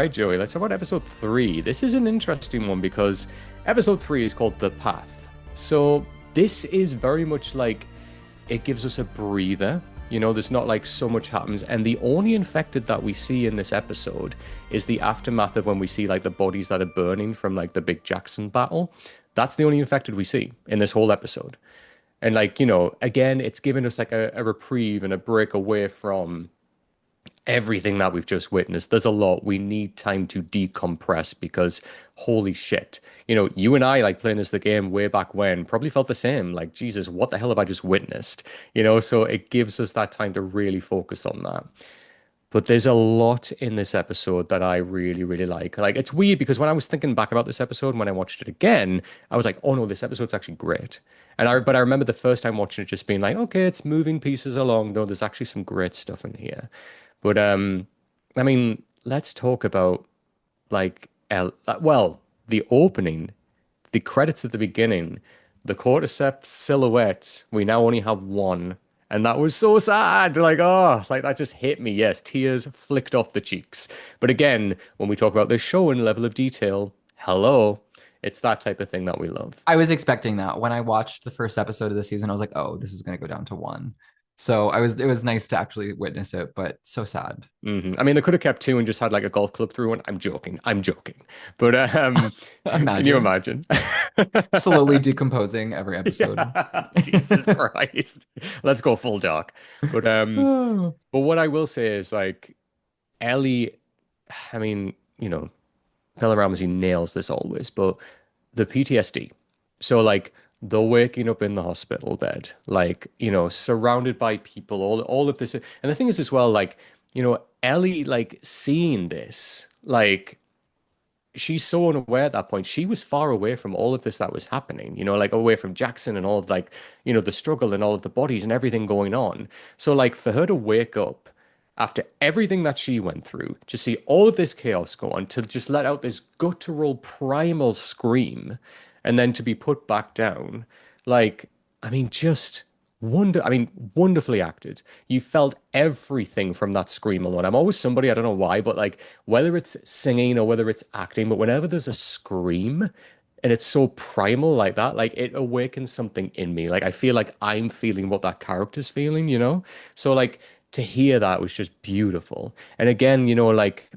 right, Joey, let's talk about episode 3. This is an interesting one because episode 3 is called The Path. So this is very much like it gives us a breather. There's not like so much happens. And the only infected that we see in this episode is the aftermath of when we see like the bodies that are burning from like the big Jackson battle. That's the only infected we see in this whole episode. And like, again, it's given us like a reprieve and a break away from everything that we've just witnessed. There's a lot. We need time to decompress because holy shit. You and I, like playing as the game way back when, probably felt the same. Like, Jesus, what the hell have I just witnessed? So it gives us that time to really focus on that. But there's a lot in this episode that I really, really like. Like, it's weird because when I was thinking back about this episode, and when I watched it again, I was like, oh no, this episode's actually great. But I remember the first time watching it just being like, okay, it's moving pieces along. No, there's actually some great stuff in here. But I mean, let's talk about like the opening, the credits at the beginning, the cordyceps silhouette. We now only have one, and that was so sad. Like, oh, like that just hit me. Yes, tears flicked off the cheeks. But again, when we talk about this show and level of detail, hello, it's that type of thing that we love. I was expecting that. When I watched the first episode of the season, I was like, oh, this is going to go down to one. So it was nice to actually witness it, but so sad. I mean, they could have kept two and just had like a golf club through one. I'm joking. I'm joking. But can you Imagine imagine? slowly decomposing every episode. Yeah, Jesus Christ. Let's go full dark. But Oh. but what I will say is like Ellie, I mean, Bella Ramsey nails this always, but the PTSD. So like the waking up in the hospital bed, like, surrounded by people, all of this. And the thing is as well, like, Ellie like seeing this, like she's so unaware at that point. She was far away from all of this that was happening, like away from Jackson and all of like, the struggle and all of the bodies and everything going on. So like for her to wake up after everything that she went through, to see all of this chaos go on, to just let out this guttural primal scream and then to be put back down, like, I mean, just wonderfully acted. You felt everything from that scream alone. I'm always somebody, I don't know why, but like whether it's singing or whether it's acting, but whenever there's a scream and it's so primal like that, like it awakens something in me. Like I feel like I'm feeling what that character's feeling. So like to hear that was just beautiful. And again, like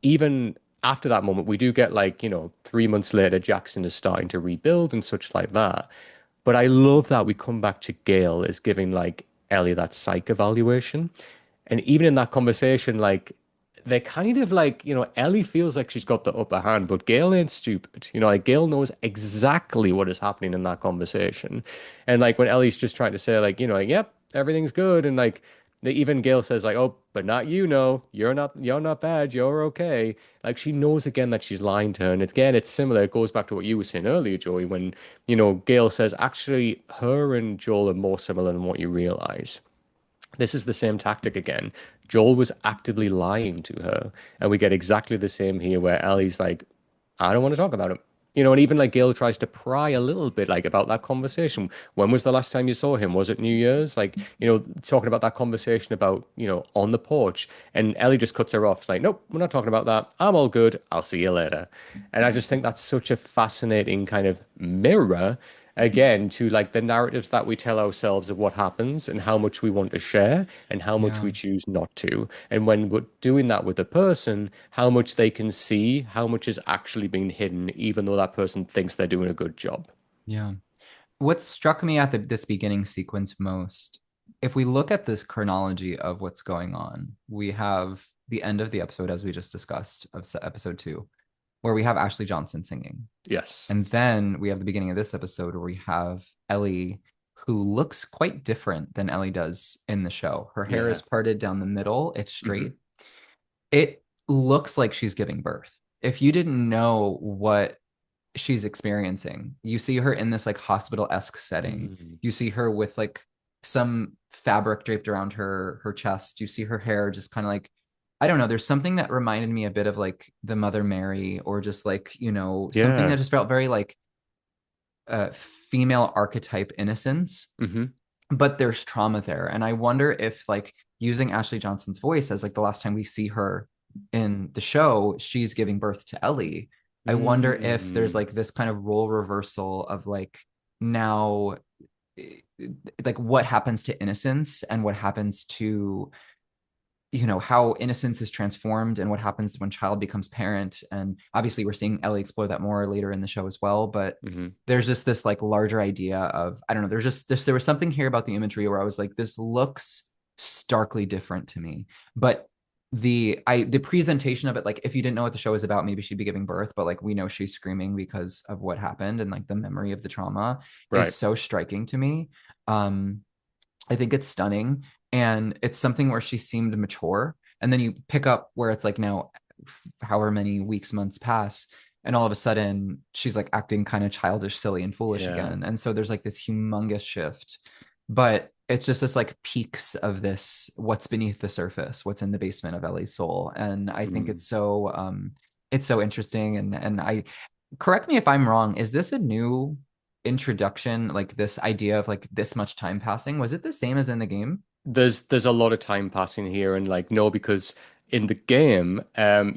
even after that moment, we do get like, 3 months later, Jackson is starting to rebuild and such like that. But I love that we come back to Gail as giving like Ellie that psych evaluation. And even in that conversation, like they're kind of like, Ellie feels like she's got the upper hand, but Gail ain't stupid. Like Gail knows exactly what is happening in that conversation. And like when Ellie's just trying to say, like, like, yep, everything's good. And like even Gail says, like, oh, but not you know. You're not bad, you're okay. Like she knows again that she's lying to her. And again, it's similar. It goes back to what you were saying earlier, Joey, when, Gail says, actually, her and Joel are more similar than what you realize. This is the same tactic again. Joel was actively lying to her, and we get exactly the same here where Ellie's like, I don't want to talk about him. And even like Gail tries to pry a little bit like about that conversation. When was the last time you saw him? Was it New Year's? Like, talking about that conversation about, on the porch. And Ellie just cuts her off. It's like, nope, we're not talking about that. I'm all good. I'll see you later. And I just think that's such a fascinating kind of mirror again to like the narratives that we tell ourselves of what happens and how much we want to share and how much Yeah. we choose not to. And when we're doing that with a person, how much they can see, how much is actually being hidden, even though that person thinks they're doing a good job. Yeah. What struck me at this beginning sequence most, if we look at this chronology of what's going on, we have the end of the episode, as we just discussed, of episode 2, where we have Ashley Johnson singing. Yes. And then we have the beginning of this episode where we have Ellie, who looks quite different than Ellie does in the show. Her hair Yeah. is parted down the middle, it's Hmm. straight. It looks like she's giving birth. If you didn't know what she's experiencing, you see her in this like hospital-esque setting. Mm. You see her with like some fabric draped around her chest. You see her hair just kind of like, I don't know, there's something that reminded me a bit of like the Mother Mary, or just like, something that Yeah. just felt very like female archetype innocence, Hmm. but there's trauma there. And I wonder if like using Ashley Johnson's voice as like the last time we see her in the show, she's giving birth to Ellie. I wonder if there's Mm. like this kind of role reversal of like now, eh, like what happens to innocence and what happens to, you know, how innocence is transformed and what happens when child becomes parent. And obviously we're seeing Ellie explore that more later in the show as well, but Hmm. there's just this like larger idea of, I don't know, there's just there was something here about the imagery where I was like, this looks starkly different to me. But the presentation of it, like if you didn't know what the show is about, maybe she'd be giving birth, but like we know she's screaming because of what happened and like the memory of the trauma is Right. so striking to me. um I think it's stunning. And it's something where she seemed mature. And then you pick up where it's like now, however many weeks, months pass, and all of a sudden she's like acting kind of childish, silly, and foolish Yeah. again. And so there's like this humongous shift. But it's just this like peaks of this what's beneath the surface, what's in the basement of Ellie's soul. And I think Mm. it's so interesting. And I correct me if I'm wrong, is this a new introduction, like this idea of like this much time passing? Was it the same as in the game? There's a lot of time passing here, and like no, because in the game,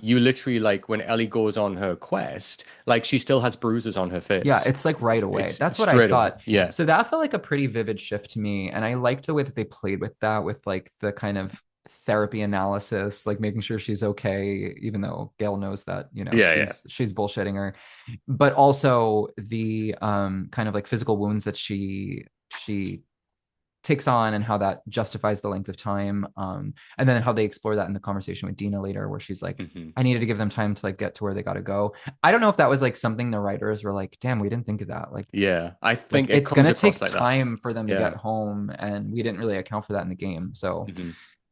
you literally like when Ellie goes on her quest, like she still has bruises on her Yeah, face. it's like right away. It's That's what I straight away. thought. Yeah. So that felt like a pretty vivid shift to me. And I liked the way that they played with that, with like the kind of therapy analysis, like making sure she's okay, even though Gail knows that, you know, Yeah, yeah. she's bullshitting her. But also the kind of like physical wounds that she takes on and how that justifies the length of time. And then how they explore that in the conversation with Dina later, where she's like, Hmm. I needed to give them time to like get to where they got to go. I don't know if that was like something the writers were like, damn, we didn't think of that. Yeah. I Like think it it's comes gonna across take like that. time for them to get Yeah. home, and we didn't really account for that in the game. So Hmm.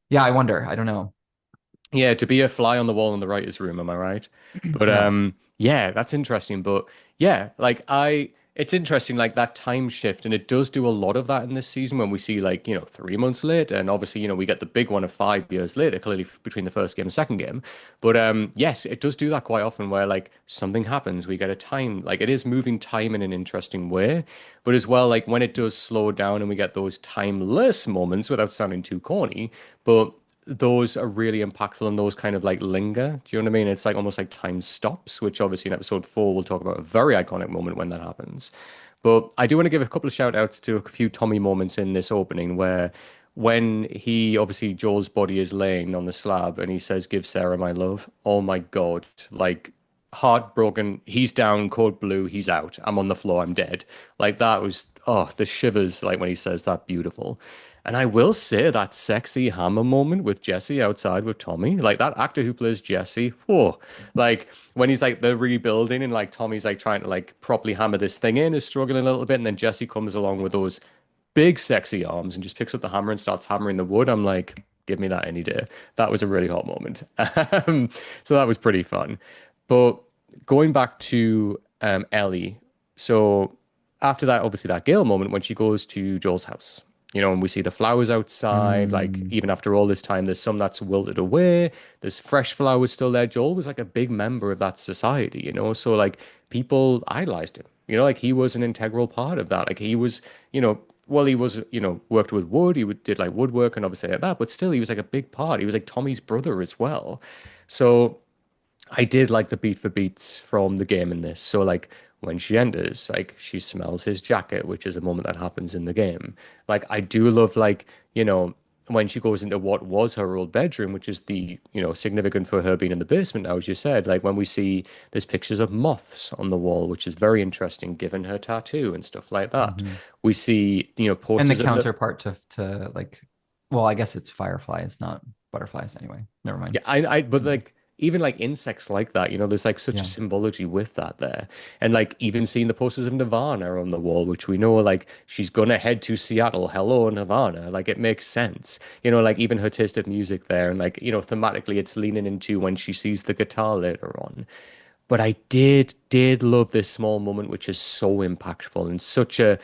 yeah, I wonder. I don't know. Yeah, to be a fly on the wall in the writer's room, am I right? But Yeah. yeah, that's interesting. But yeah, it's interesting like that time shift, and it does do a lot of that in this season when we see like, 3 months later, and obviously, we get the big one of 5 years later, clearly between the first game and second game. But yes, it does do that quite often where like something happens, we get a time, like it is moving time in an interesting way. But as well, like when it does slow down and we get those timeless moments without sounding too corny, but those are really impactful and those kind of like linger. Do you know what I mean? It's like almost like time stops, which obviously in episode 4 we'll talk about a very iconic moment when that happens. But I do want to give a couple of shout outs to a few Tommy moments in this opening where when he obviously Joel's body is laying on the slab and he says, "Give Sarah my love." Oh my God. Like heartbroken. He's down, code blue, he's out. I'm on the floor, I'm dead. Like that was the shivers like when he says that beautiful. And I will say that sexy hammer moment with Jesse outside with Tommy, like that actor who plays Jesse, whoa, like when he's like the rebuilding and like Tommy's like trying to like properly hammer this thing in, is struggling a little bit, and then Jesse comes along with those big sexy arms and just picks up the hammer and starts hammering the wood. I'm like, give me that any day. That was a really hot moment. So that was pretty fun. But going back to Ellie, so after that, obviously that Gale moment when she goes to Joel's house, and we see the flowers outside. Like Mm, even after all this time, there's some that's wilted away. There's fresh flowers still there. Joel was like a big member of that society. So like people idolized him. Like he was an integral part of that. Like he was, well, he was, worked with wood. Did like woodwork and obviously like that, but still, he was like a big part. He was like Tommy's brother as well. So I did like the beat for beats from the game in this. So like when she enters, like she smells his jacket, which is a moment that happens in the game. Like I do love like, when she goes into what was her old bedroom, which is significant for her being in the basement now, as you said, like when we see there's pictures of moths on the wall, which is very interesting given her tattoo and stuff like that. mhm. We see, And the posters of the counterpart to like, well, I guess it's fireflies, not butterflies anyway. Never mind. Yeah, but like even like insects like that, there's like such a Yeah. symbology with that there. And like even seeing the posters of Nirvana on the wall, which we know like she's gonna head to Seattle. Hello, Nirvana. Like it makes sense. Like even her taste of music there, and like, thematically it's leaning into when she sees the guitar later on. But I did love this small moment, which is so impactful and such a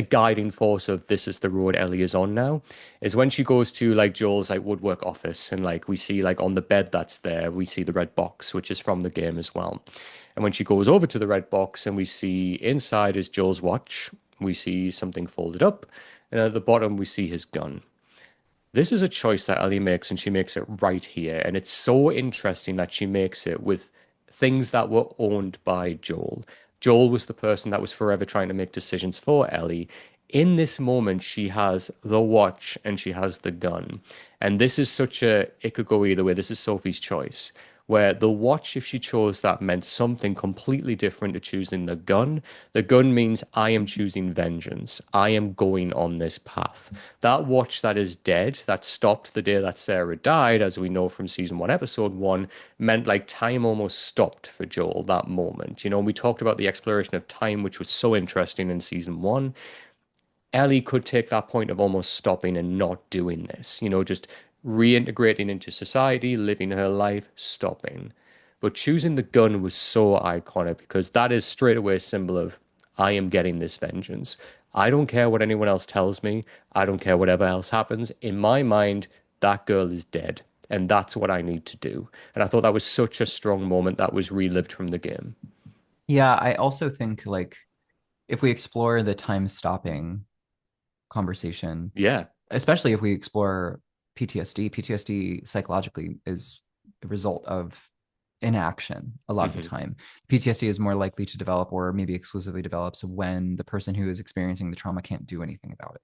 guiding force of this is the road Ellie is on now, is when she goes to like Joel's like woodwork office and like we see like on the bed that's there, we see the red box, which is from the game as well. And when she goes over to the red box and we see inside is Joel's watch, we see something folded up, and at the bottom we see his gun. This is a choice that Ellie makes, and she makes it right here. And it's so interesting that she makes it with things that were owned by Joel. Joel was the person that was forever trying to make decisions for Ellie. In this moment, she has the watch and she has the gun. And this is such a, it could go either way. This is Sophie's choice, where the watch, if she chose that, meant something completely different to choosing the gun. The gun means I am choosing vengeance. I am going on this path. That watch that is dead, that stopped the day that Sarah died, as we know from season one, episode one, meant like time almost stopped for Joel that moment. You know, we talked about the exploration of time, which was so interesting in season one. Ellie could take that point of almost stopping and not doing this, you know, just reintegrating into society, living her life, stopping. But choosing the gun was so iconic because that is straight away a symbol of I am getting this vengeance. I don't care what anyone else tells me. I don't care whatever else happens. In my mind, that girl is dead. And that's what I need to do. And I thought that was such a strong moment that was relived from the game. Yeah, I also think like if we explore the time stopping conversation, Yeah. especially if we explore PTSD psychologically is a result of inaction a lot of the Hmm. time. PTSD is more likely to develop or maybe exclusively develops when the person who is experiencing the trauma can't do anything about it.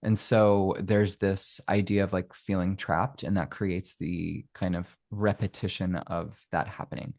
And so there's this idea of like feeling trapped, and that creates the kind of repetition of that happening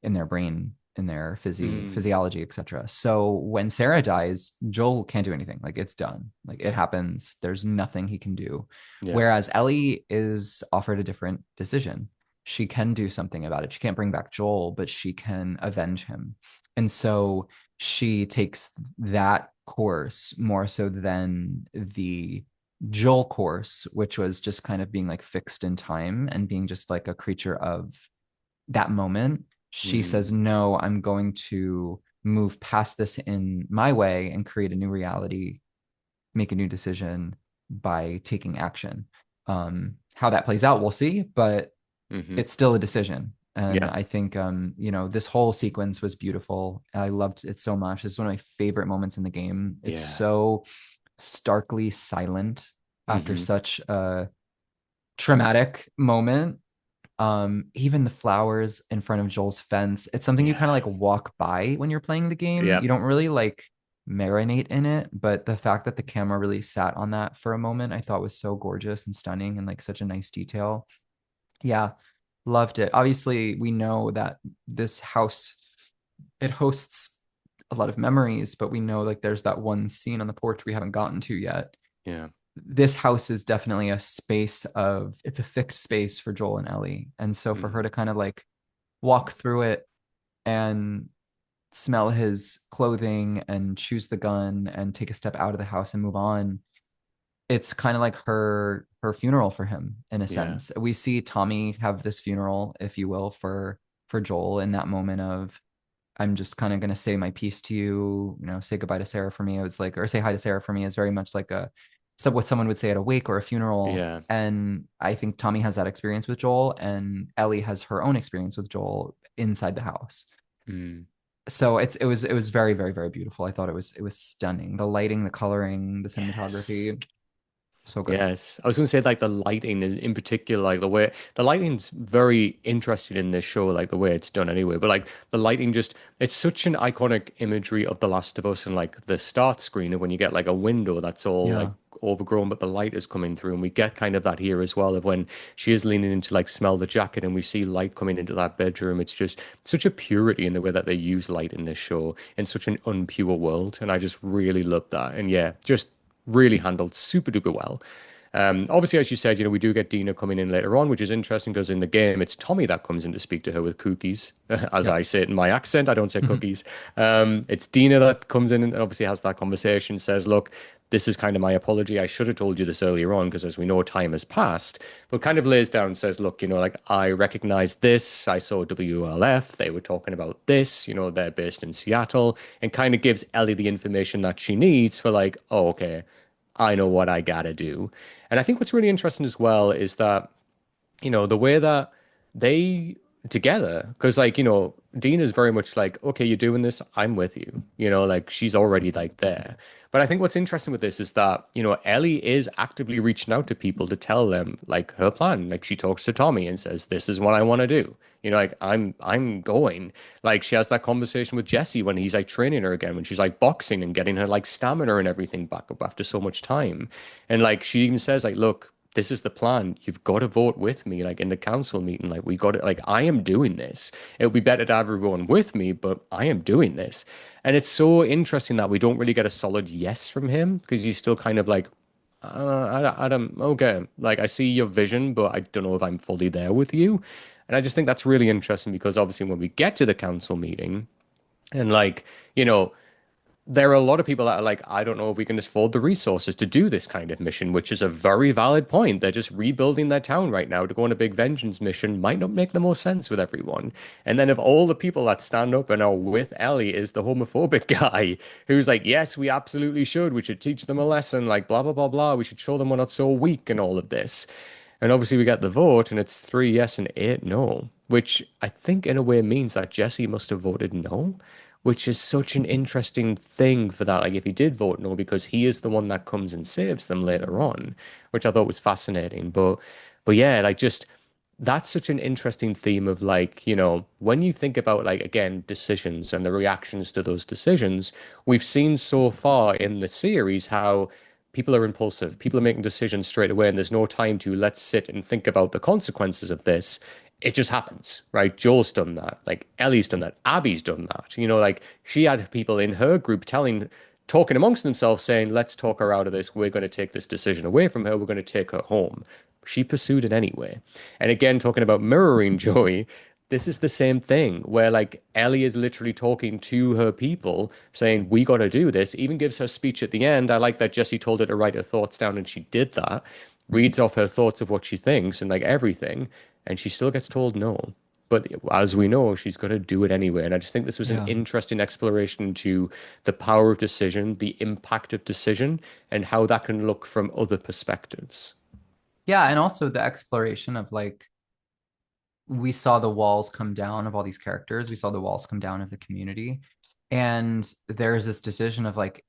in their brain, in their Mm. physiology, etc. So when Sarah dies, Joel can't do anything. Like it's done. Like it happens. There's nothing he can do. Yeah. Whereas Ellie is offered a different decision. She can do something about it. She can't bring back Joel, but she can avenge him. And so she takes that course more so than the Joel course, which was just kind of being like fixed in time and being just like a creature of that moment. She says, Mm. no, I'm going to move past this in my way and create a new reality, make a new decision by taking action. How that plays out, we'll see, but Hmm. it's still a decision. And Yeah. I think, this whole sequence was beautiful. I loved it so much. It's one of my favorite moments in the game. It's Yeah. so starkly silent after Hmm. such a traumatic moment. Even the flowers in front of Joel's fence, it's something you kind of Yeah. like walk by when you're playing the game. Yeah. You don't really like marinate in it, but the fact that the camera really sat on that for a moment, I thought was so gorgeous and stunning and like such a nice detail. Yeah, loved it. Obviously, we know that this house, it hosts a lot of memories, but we know like there's that one scene on the porch we haven't gotten to yet. Yeah. This house is definitely a space of, it's a fixed space for Joel and Ellie. And so for her Hmm. to kind of like walk through it and smell his clothing and choose the gun and take a step out of the house and move on, it's kind of like her funeral for him in a Yeah. sense. We see Tommy have this funeral, if you will, for Joel in that moment of, I'm just kind of going to say my piece to you, say goodbye to Sarah for me. It was like, or say hi to Sarah for me is very much like what someone would say at a wake or a funeral. Yeah. And I think Tommy has that experience with Joel, and Ellie has her own experience with Joel inside the house. Mm. So it was very, very, very beautiful. I thought it was stunning. The lighting, the coloring, the Yes. cinematography, so good. Yes. I was going to say like the lighting in particular, like the way the lighting's very interesting in this show, like the way it's done anyway. But like the lighting just, it's such an iconic imagery of The Last of Us and like the start screen of when you get like a window that's all like Yeah. overgrown, but the light is coming through. And we get kind of that here as well of when she is leaning into like smell the jacket and we see light coming into that bedroom. It's just such a purity in the way that they use light in this show in such an unpure world. And I just really love that. And yeah, just really handled super duper well. Obviously, as you said, you know, we do get Dina coming in later on, which is interesting because in the game, it's Tommy that comes in to speak to her with cookies. As I Yep. say it in my accent, I don't say cookies. It's Dina that comes in and obviously has that conversation, says, look, this is kind of my apology. I should have told you this earlier on because as we know, time has passed, but kind of lays down and says, look, you know, like I recognize this. I saw WLF. They were talking about this, you know, they're based in Seattle and kind of gives Ellie the information that she needs for like, oh, okay, I know what I gotta do. And I think what's really interesting as well is that, you know, the way that they together because like Dina's very much like, okay, you're doing this, I'm with you, like she's already like there. But I think what's interesting with this is that Ellie is actively reaching out to people to tell them like her plan. Like she talks to Tommy and says, this is what I want to do, like I'm going. Like she has that conversation with Jesse when he's like training her again, when she's like boxing and getting her like stamina and everything back up after so much time. And like she even says like, look, this is the plan. You've got to vote with me, like in the council meeting. Like we got it. Like I am doing this. It would be better to have everyone with me, but I am doing this. And it's so interesting that we don't really get a solid yes from him because he's still kind of like, I don't, okay. Like I see your vision, but I don't know if I'm fully there with you. And I just think that's really interesting because obviously when we get to the council meeting and like, you know, there are a lot of people that are like, I don't know if we can afford the resources to do this kind of mission, which is a very valid point. They're just rebuilding their town right now to go on a big vengeance mission might not make the most sense with everyone. And then of all the people that stand up and are with Ellie is the homophobic guy who's like, yes, we absolutely should. We should teach them a lesson, like blah, blah, blah, blah. We should show them we're not so weak and all of this. And obviously we get the vote and it's 3 yes and 8 no, which I think in a way means that Jesse must have voted no, which is such an interesting thing for that. Like if he did vote no, because he is the one that comes and saves them later on, which I thought was fascinating. But yeah, like just that's such an interesting theme of like, when you think about like again, decisions and the reactions to those decisions, we've seen so far in the series how people are impulsive, people are making decisions straight away, and there's no time to let's sit and think about the consequences of this. It just happens, right? Joel's done that. Like Ellie's done that. Abby's done that. Like she had people in her group talking amongst themselves saying, let's talk her out of this. We're going to take this decision away from her. We're going to take her home. She pursued it anyway. And again, talking about mirroring Joey, this is the same thing where like Ellie is literally talking to her people saying, we got to do this, even gives her speech at the end. I like that Jesse told her to write her thoughts down and she did that, reads off her thoughts of what she thinks and like everything, and she still gets told no. But as we know, she's got to do it anyway. And I just think this was an Yeah. interesting exploration into the power of decision, the impact of decision, and how that can look from other perspectives. Yeah, and also the exploration of like we saw the walls come down of all these characters. We saw the walls come down of the community. And there's this decision of like,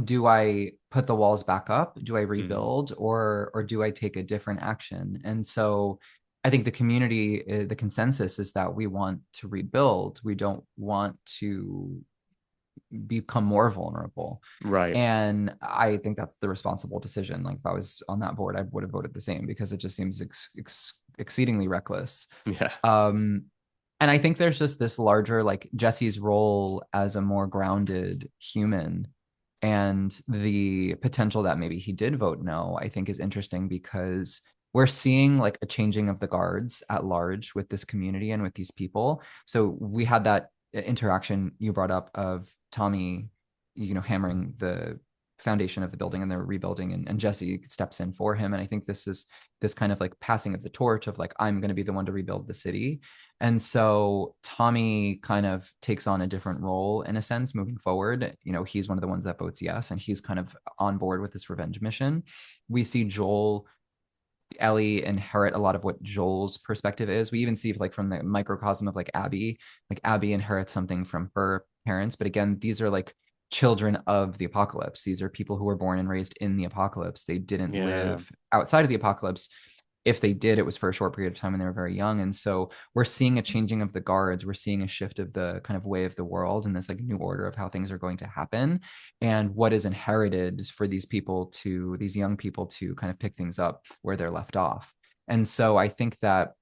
do I put the walls back up? Do I Mm, rebuild or do I take a different action? And so I think the community, the consensus is that we want to rebuild. We don't want to become more vulnerable. right. And I think that's the responsible decision. Like if I was on that board, I would have voted the same because it just seems exceedingly reckless. Yeah. Um, and I think there's just this larger, like Jesse's role as a more grounded human and the potential that maybe he did vote no, I think is interesting because we're seeing like a changing of the guards at large with this community and with these people. So we had that interaction you brought up of Tommy, hammering the foundation of the building and they're rebuilding and Jesse steps in for him. And I think this is this kind of like passing of the torch of like, I'm going to be the one to rebuild the city. And so Tommy kind of takes on a different role in a sense moving forward. He's one of the ones that votes yes, and he's kind of on board with this revenge mission. We see Joel, Ellie inherit a lot of what Joel's perspective is. We even see like from the microcosm of like Abby inherits something from her parents. But again, these are like children of the apocalypse. These are people who were born and raised in the apocalypse. They didn't Yeah. live outside of the apocalypse. If they did, it was for a short period of time when they were very young. And so we're seeing a changing of the guards. We're seeing a shift of the kind of way of the world and this like new order of how things are going to happen and what is inherited for these young people to kind of pick things up where they're left off. And so I think that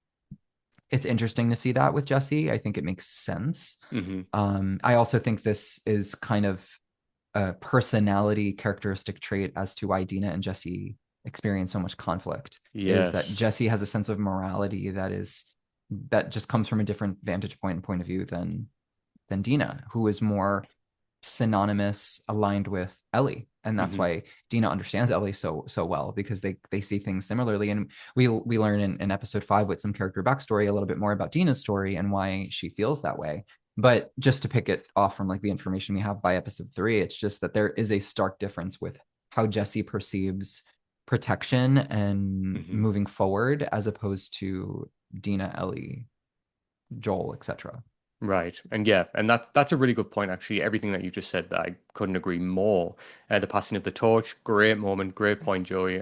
it's interesting to see that with Jesse. I think it makes sense. Hmm. I also think this is kind of a personality characteristic trait as to why Dina and Jesse experience so much conflict is that Yes. Jesse has a sense of morality that just comes from a different vantage point and point of view than Dina, who is more synonymous, aligned with Ellie. And that's Hmm. why Dina understands Ellie so well because they see things similarly. And we learn in episode 5 with some character backstory a little bit more about Dina's story and why she feels that way. But just to pick it off from like the information we have by episode 3, it's just that there is a stark difference with how Jesse perceives protection and Hmm. moving forward as opposed to Dina, Ellie, Joel, etc. Right. And yeah, and that's a really good point, actually. Everything that you just said, that I couldn't agree more. The passing of the torch, great moment, great point, Joey.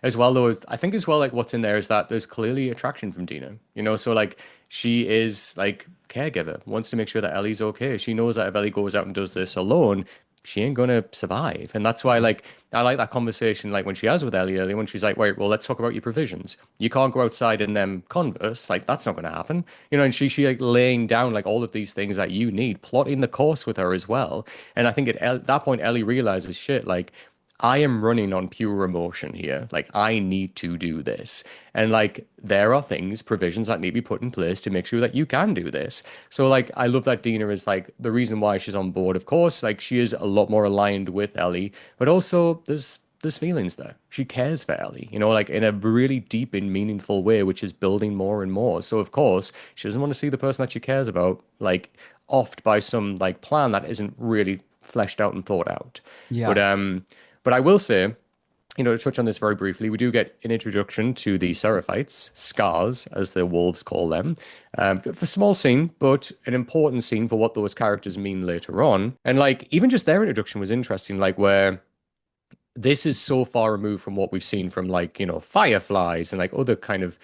As well, though, I think as well, like what's in there is that there's clearly attraction from Dina. So like she is like caregiver, wants to make sure that Ellie's okay. She knows that if Ellie goes out and does this alone, she ain't gonna survive. And that's why, like, I like that conversation, like when she has with Ellie earlier, when she's like, wait, well, let's talk about your provisions. You can't go outside in them Converse, like that's not gonna happen. And she like laying down like all of these things that you need, plotting the course with her as well. And I think at that point, Ellie realizes, shit, like I am running on pure emotion here. Like, I need to do this. And, like, there are things, provisions that need to be put in place to make sure that you can do this. So, like, I love that Dina is, like, the reason why she's on board, of course. Like, she is a lot more aligned with Ellie, but also there's feelings there. She cares for Ellie, like in a really deep and meaningful way, which is building more and more. So, of course, she doesn't want to see the person that she cares about, like, offed by some, like, plan that isn't really fleshed out and thought out. But, Yeah. um, but I will say, to touch on this very briefly, we do get an introduction to the Seraphites, Scars, as the wolves call them. For a small scene, but an important scene for what those characters mean later on. And like, even just their introduction was interesting, like where this is so far removed from what we've seen from like, fireflies and like other kind of,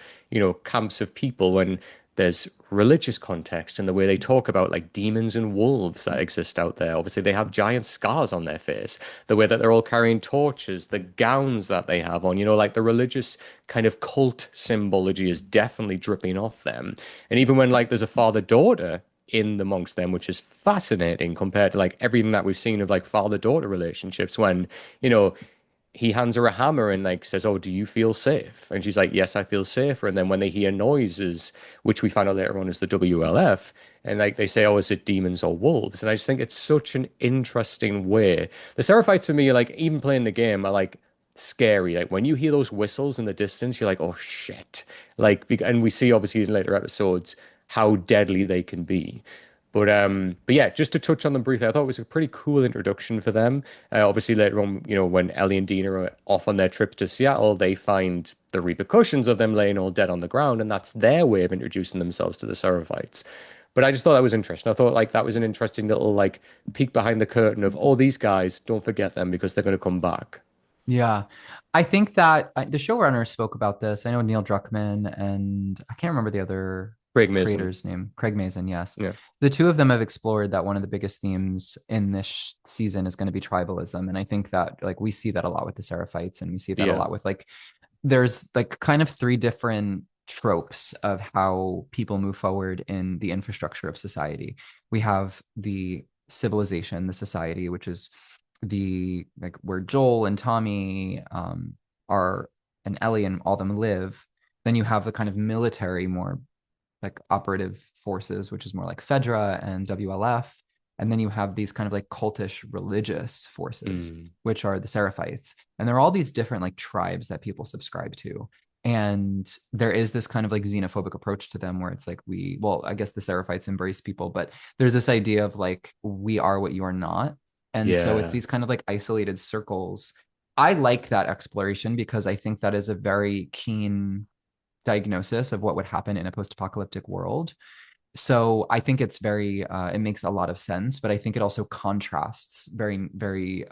camps of people when there's religious context and the way they talk about like demons and wolves that exist out there. Obviously, they have giant scars on their face, the way that they're all carrying torches, the gowns that they have on, like the religious kind of cult symbology is definitely dripping off them. And even when like there's a father-daughter in amongst them, which is fascinating compared to like everything that we've seen of like father-daughter relationships when, you know, he hands her a hammer and like says, "Oh, do you feel safe?" And she's like, "Yes, I feel safer." And then when they hear noises, which we find out later on is the WLF, and like they say, "Oh, is it demons or wolves?" And I just think it's such an interesting way. The Seraphites to me, like even playing the game, are like scary. Like when you hear those whistles in the distance, you're like, "Oh shit!" And we see obviously in later episodes how deadly they can be. But yeah, just to touch on them briefly, I thought it was a pretty cool introduction for them. Obviously, later on, when Ellie and Dina are off on their trip to Seattle, they find the repercussions of them laying all dead on the ground, and that's their way of introducing themselves to the Seraphites. But I just thought that was interesting. I thought like that was an interesting little like peek behind the curtain of, oh, these guys, don't forget them because they're going to come back. Yeah. I think that the showrunner spoke about this. I know Neil Druckmann and I can't remember the other Craig Mason. creator's name, Craig Mazin, yes. Yeah. The two of them have explored that one of the biggest themes in this season is going to be tribalism. And I think that like we see that a lot with the Seraphites and we see that a Yeah. lot with like there's like kind of three different tropes of how people move forward in the infrastructure of society. We have the civilization, the society, which is the like where Joel and Tommy are and Ellie and all them live. Then you have the kind of military, more like operative forces, which is more like Fedra and WLF. And then you have these kind of like cultish religious forces, Mm. which are the Seraphites. And there are all these different like tribes that people subscribe to. And there is this kind of like xenophobic approach to them where it's like well, I guess the Seraphites embrace people, but there's this idea of like, we are what you are not. And so it's Yeah. these kind of like isolated circles. I like that exploration because I think that is a very keen diagnosis of what would happen in a post-apocalyptic world. So I think it's very it makes a lot of sense, but I think it also contrasts very very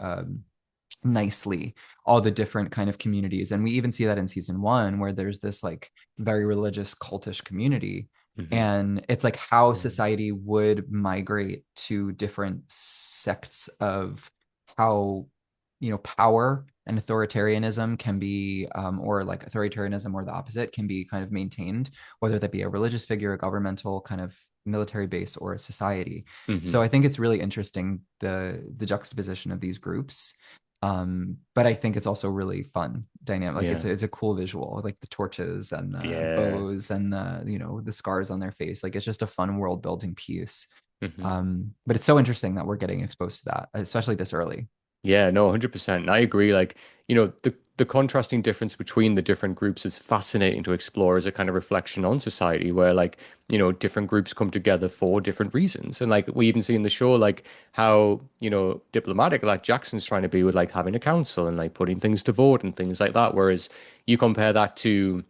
nicely all the different kind of communities, and we even see that in season one where there's this like very religious cultish community, Hmm. and it's like how Yeah. society would migrate to different sects of how power and authoritarianism can be or like authoritarianism or the opposite can be kind of maintained, whether that be a religious figure, a governmental kind of military base, or a society. So Hmm. I think it's really interesting the juxtaposition of these groups, but I think it's also really fun dynamic. Like Yeah. it's a cool visual, like the torches and the Yeah. bows and the scars on their face. Like it's just a fun world building piece. Hmm. But it's so interesting that we're getting exposed to that, especially this early. Yeah, no, 100%. I agree. Like, the contrasting difference between the different groups is fascinating to explore as a kind of reflection on society where like, different groups come together for different reasons. And like we even see in the show like how, diplomatic like Jackson's trying to be with like having a council and like putting things to vote and things like that. Whereas you compare that to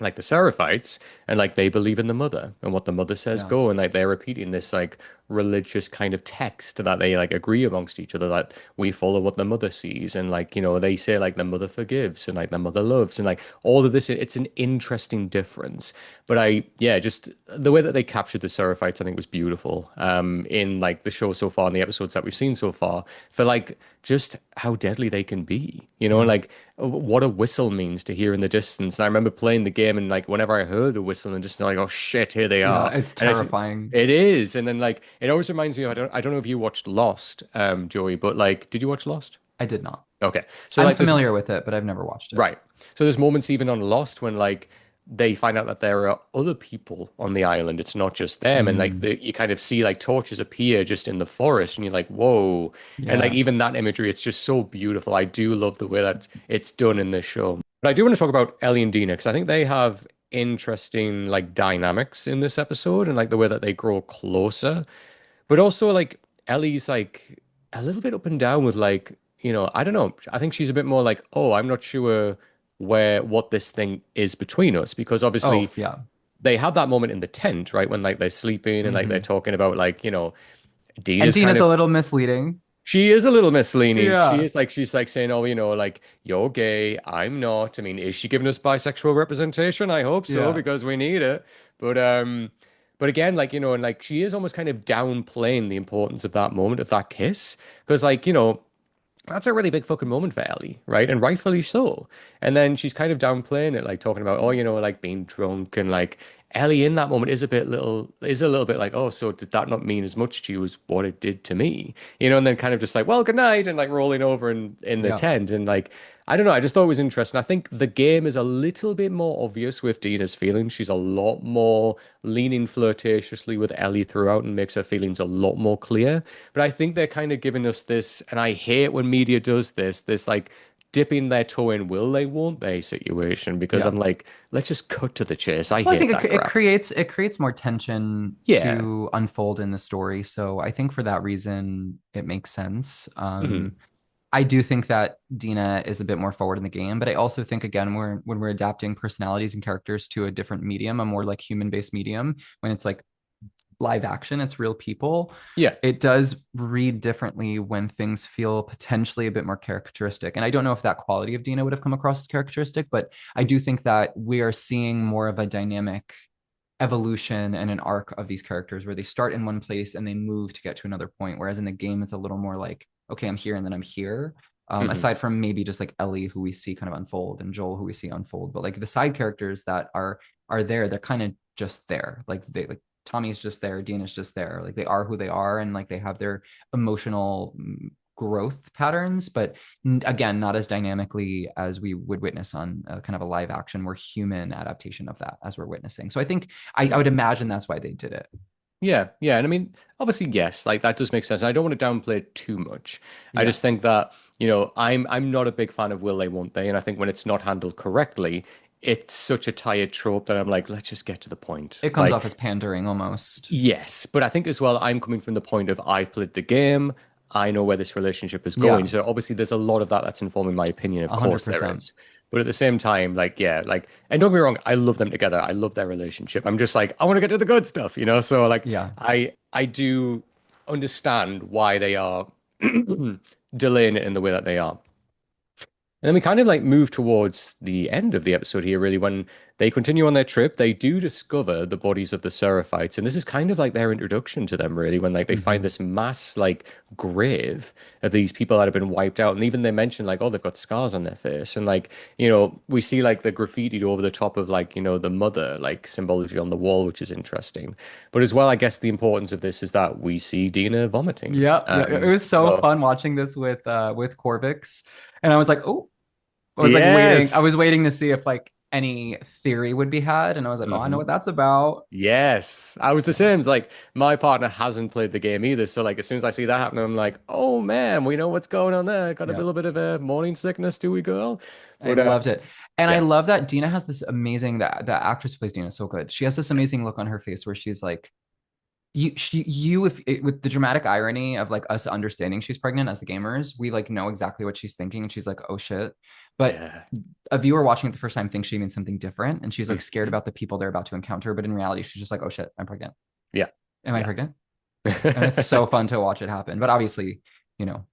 like the Seraphites, and like they believe in the mother and what the mother says Yeah. go, and like they're repeating this like religious kind of text that they like agree amongst each other that we follow what the mother sees, and like they say like the mother forgives and like the mother loves, and like all of this. It's an interesting difference, but yeah, just the way that they captured the Seraphites, I think was beautiful. In like the show so far, and the episodes that we've seen so far, for like just how deadly they can be, and Yeah. like what a whistle means to hear in the distance. And I remember playing the game and like whenever I heard the whistle and just like, oh shit, here they Yeah. are. It's And terrifying. it is. And then like it always reminds me of, I don't know if you watched Lost, Joey, but like did you watch Lost? I did not. Okay. So I'm like this familiar with it, but I've never watched it. right. So there's moments even on Lost when like they find out that there are other people on the island. It's not just them. And like Mm, you kind of see like torches appear just in the forest and you're like, whoa. And like yeah. even that imagery, it's just so beautiful. I do love the way that it's done in this show. But I do want to talk about Ellie and Dina because I think they have interesting like dynamics in this episode and like the way that they grow closer. But also like Ellie's like a little bit up and down with like, I don't know. I think she's a bit more like, oh, I'm not sure what this thing is between us because Oh, obviously yeah. they have that moment in the tent, right? When like they're sleeping and like they're Hmm. talking about like, And Dina's kind Dina's a of little misleading. she is a little misleading. She Yeah. is like she's like saying, "Oh, like you're gay, I'm not." I mean, is she giving us bisexual representation? I hope so Yeah. because we need it. But again, like and like she is almost kind of downplaying the importance of that moment of that kiss because like that's a really big fucking moment for Ellie, right? And rightfully so. And then she's kind of downplaying it, like talking about, oh, like being drunk and like Ellie in that moment is a little bit like, oh, so did that not mean as much to you as what it did to me? And then kind of just like, well, good night, and like rolling over in the Yeah. tent. And like, I don't know, I just thought it was interesting. I think the game is a little bit more obvious with Dina's feelings. She's a lot more leaning flirtatiously with Ellie throughout and makes her feelings a lot more clear. But I think they're kind of giving us this, and I hate when media does this like dipping their toe in will they, won't they situation, because Yeah. I'm like, let's just cut to the chase. I Well, I hate think that it crap. creates more tension Yeah. to unfold in the story. So I think for that reason, it makes sense. Hmm. I do think that Dina is a bit more forward in the game, but I also think again when we're adapting personalities and characters to a different medium, a more like human-based medium, when it's like live action, it's real people. Yeah. It does read differently when things feel potentially a bit more characteristic. And I don't know if that quality of Dina would have come across as characteristic, but I do think that we are seeing more of a dynamic evolution and an arc of these characters where they start in one place and they move to get to another point. Whereas in the game, it's a little more like, okay, I'm here and then I'm here. Hmm. Aside from maybe just like Ellie, who we see kind of unfold, and Joel, who we see unfold, but like the side characters that are there, they're kind of just there. Like they like Tommy's just there, Dina's just there. Like they are who they are, and like they have their emotional growth patterns, but again, not as dynamically as we would witness on kind of a live action, more human adaptation of that as we're witnessing. So I think I would imagine that's why they did it. Yeah, yeah, and I mean, obviously, yes, like that does make sense. I don't want to downplay it too much. I Yeah, just think that, I'm not a big fan of will they, won't they, and I think when it's not handled correctly, it's such a tired trope that I'm like, let's just get to the point. it comes Like, off as pandering almost. yes, but I think as well, I'm coming from the point of I've played the game. I know where this relationship is going. Yeah, So obviously, there's a lot of that that's informing my opinion. Of a hundred course, there percent. is. But at the same time, like, yeah, like, and don't get me wrong, I love them together. I love their relationship. I'm just like, I want to get to the good stuff. So like, Yeah. I do understand why they are delaying it in the way that they are. And then we kind of like move towards the end of the episode here, really, when they continue on their trip. They do discover the bodies of the Seraphites, and this is kind of like their introduction to them, really, when like they find Hmm. this mass like grave of these people that have been wiped out. And even they mention like, oh, they've got scars on their face. And like, we see like the graffiti over the top of like, the mother, like symbology on the wall, which is interesting. But as well, I guess the importance of this is that we see Dina vomiting. Yeah, yeah. It was so So fun watching this with Corvix, and I was like, oh, I was like waiting. I yes. was waiting to see if like any theory would be had, and I was like, oh, I know Hmm. what that's about. Yes, I was the Yeah, same. Like my partner hasn't played the game either, so like as soon as I see that happen, I'm like, "Oh man, we know what's going on there. Got a yeah. little bit of a morning sickness, do we, girl?" I But loved it. And I yeah, love that Dina has this amazing that actress who plays Dina is so good. She has this amazing look on her face where she's like with the dramatic irony of like us understanding she's pregnant as the gamers, we like know exactly what she's thinking, and she's like, oh shit. But Yeah. a viewer watching it the first time thinks she means something different, and she's like scared Mhm. about the people they're about to encounter. But in reality, she's just like, oh shit, I'm pregnant. Yeah. Am I Yeah. pregnant? And it's so fun to watch it happen. But obviously, you know,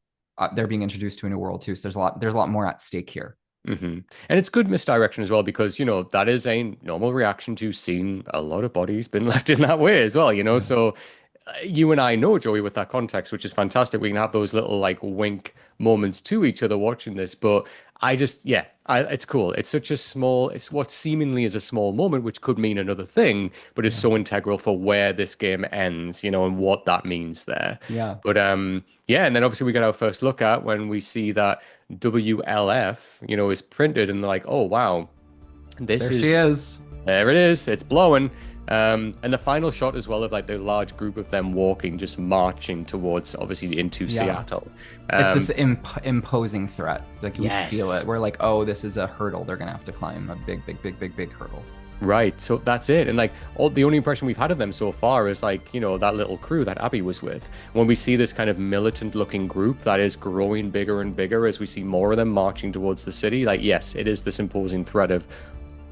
they're being introduced to a new world too, so there's a lot more at stake here. And it's good misdirection as well because, that is a normal reaction to seeing a lot of bodies been left in that way as well. Yeah. So you and I know, Joey, with that context, which is fantastic. We can have those little like wink moments to each other watching this. But yeah, it's cool. It's such a small, it's what seemingly is a small moment, which could mean another thing, but is Yeah. so integral for where this game ends, and what that means there. Yeah. But yeah, and then obviously we get our first look at when we see that WLF, is printed and like, oh wow, this There she is is. there it is. It's blowing. And the final shot as well of like the large group of them walking, just marching towards obviously into Yeah. Seattle. It's this Um, imposing threat. Like we feel it. yes. We're like, oh, this is a hurdle they're gonna have to climb. A big, big, big, big, big hurdle. Right. So that's it. And like the only impression we've had of them so far is like, that little crew that Abby was with. When we see this kind of militant looking group that is growing bigger and bigger as we see more of them marching towards the city, like yes, it is this imposing threat of,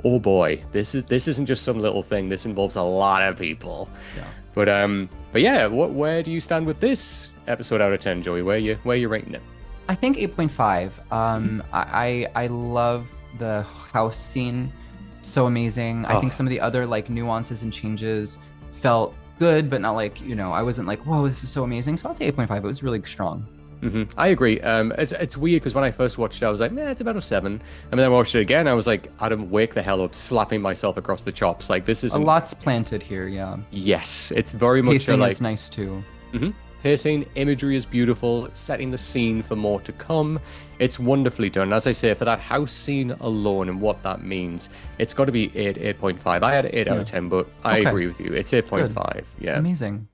oh boy, this isn't just some little thing. This involves a lot of people. Yeah. But yeah, where do you stand with this episode out of 10, Joey? Where you rating it? I think 8.5. I love the house scene. So amazing. I think Oh, some of the other like nuances and changes felt good, but not like, I wasn't like, whoa, this is so amazing. So I'd say 8.5. It was really strong. I agree. It's weird because when I first watched it, I was like, it's about a 7. And then I watched it again, I was like, Adam, wake the hell up, slapping myself across the chops. Like this A isn't. lot's planted here, yeah. Yes, it's very much a Pacing like. is nice too. Pacing, imagery is beautiful. It's setting the scene for more to come. It's wonderfully done. As I say, for that house scene alone and what that means, it's got to be 8.5. I had 8 out Yeah. of 10, but I Okay. agree with you. It's Good. 8.5. Yeah. Amazing.